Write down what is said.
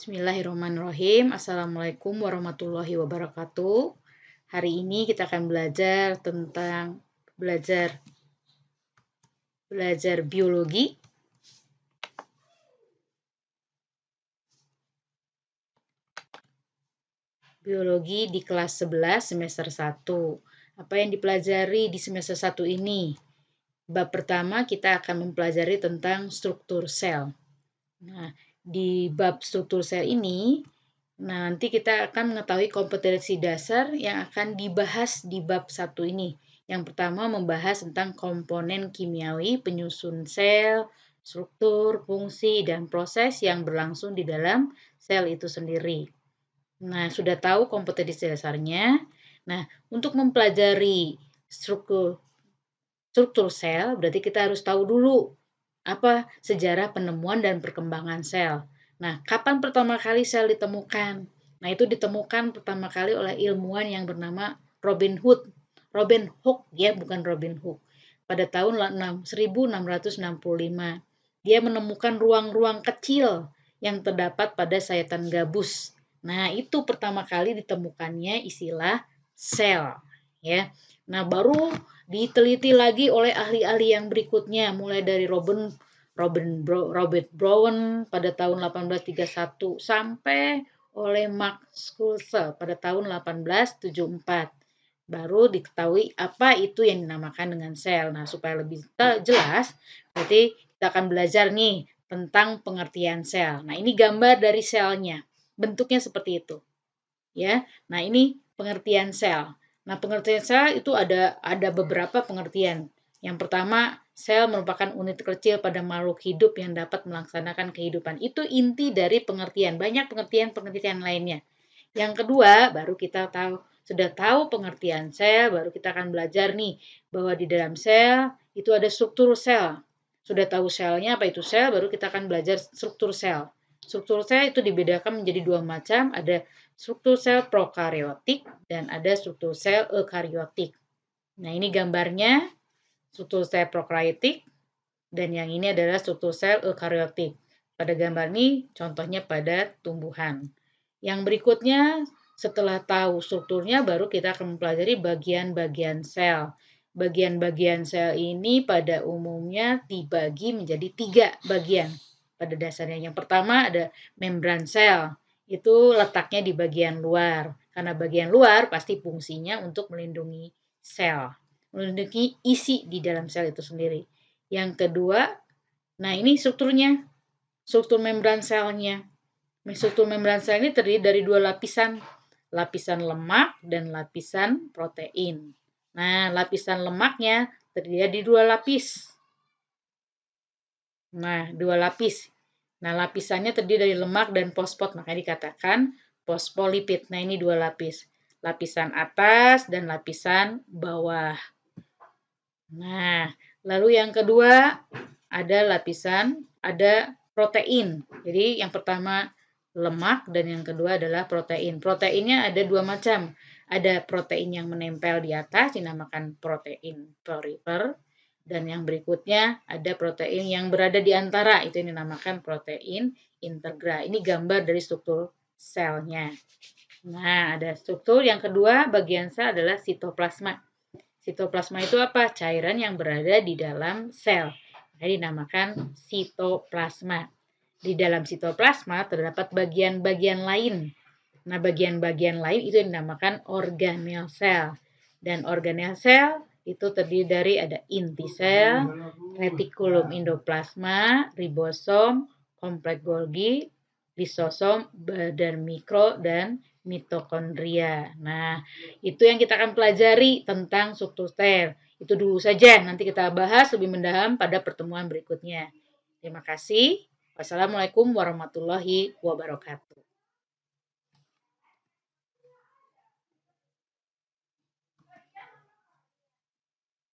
Bismillahirrahmanirrahim. Assalamualaikum warahmatullahi wabarakatuh. Hari ini kita akan belajar tentang belajar biologi. Biologi di kelas 11 semester 1. Apa yang dipelajari di semester 1 ini? Bab pertama kita akan mempelajari tentang struktur sel. Nah, di bab struktur sel ini nanti kita akan mengetahui kompetensi dasar yang akan dibahas di bab 1 ini. Yang pertama membahas tentang komponen kimiawi, penyusun sel, struktur, fungsi, dan proses yang berlangsung di dalam sel itu sendiri. Nah, sudah tahu kompetensi dasarnya. Nah, untuk mempelajari struktur sel, berarti kita harus tahu dulu apa sejarah penemuan dan perkembangan sel. Nah, kapan pertama kali sel ditemukan? Nah, itu ditemukan pertama kali oleh ilmuwan yang bernama Robin Hooke, ya, bukan Robin Hood. Pada tahun 1665, dia menemukan ruang-ruang kecil yang terdapat pada sayatan gabus. Nah, itu pertama kali ditemukannya istilah sel, ya. Nah, baru diteliti lagi oleh ahli-ahli yang berikutnya, mulai dari Robert Brown pada tahun 1831 sampai oleh Max Schulze pada tahun 1874. Baru diketahui apa itu yang dinamakan dengan sel. Nah, supaya lebih jelas, berarti kita akan belajar nih tentang pengertian sel. Nah, ini gambar dari selnya. Bentuknya seperti itu. Ya. Nah, ini pengertian sel. Nah, pengertian sel itu ada beberapa pengertian. Yang pertama, sel merupakan unit kecil pada makhluk hidup yang dapat melaksanakan kehidupan. Itu inti dari pengertian. Banyak pengertian lainnya. Yang kedua, baru kita sudah tahu pengertian sel, baru kita akan belajar nih bahwa di dalam sel itu ada struktur sel. Sudah tahu selnya, apa itu sel, baru kita akan belajar struktur sel. Struktur sel itu dibedakan menjadi dua macam, ada struktur sel prokaryotik dan ada struktur sel eukaryotik. Nah, ini gambarnya struktur sel prokaryotik dan yang ini adalah struktur sel eukaryotik. Pada gambar ini contohnya pada tumbuhan. Yang berikutnya, setelah tahu strukturnya, baru kita akan mempelajari bagian-bagian sel. Bagian-bagian sel ini pada umumnya dibagi menjadi 3 bagian pada dasarnya. Yang pertama ada membran sel. Itu letaknya di bagian luar. Karena bagian luar pasti fungsinya untuk melindungi sel. Melindungi isi di dalam sel itu sendiri. Yang kedua, nah ini strukturnya. Struktur membran selnya. Struktur membran sel ini terdiri dari 2 lapisan. Lapisan lemak dan lapisan protein. Nah, lapisan lemaknya terdiri dari 2 lapis. Nah, 2 lapis. Nah, lapisannya terdiri dari lemak dan fosfat, makanya dikatakan fosfolipid. Nah, ini 2 lapis. Lapisan atas dan lapisan bawah. Nah, lalu yang kedua ada protein. Jadi yang pertama lemak dan yang kedua adalah protein. Proteinnya ada 2 macam. Ada protein yang menempel di atas dinamakan protein porifer dan yang berikutnya ada protein yang berada di antara itu yang dinamakan protein integra. Ini gambar dari struktur selnya. Nah, ada struktur yang kedua bagian sel adalah sitoplasma. Sitoplasma itu apa? Cairan yang berada di dalam sel. Jadi dinamakan sitoplasma. Di dalam sitoplasma terdapat bagian-bagian lain. Nah, bagian-bagian lain itu dinamakan organel sel. Dan organel sel itu terdiri dari ada inti sel, retikulum endoplasma, ribosom, kompleks Golgi, lisosom, badan mikro, dan mitokondria. Nah, itu yang kita akan pelajari tentang struktur sel. Itu dulu saja, nanti kita bahas lebih mendalam pada pertemuan berikutnya. Terima kasih. Wassalamualaikum warahmatullahi wabarakatuh.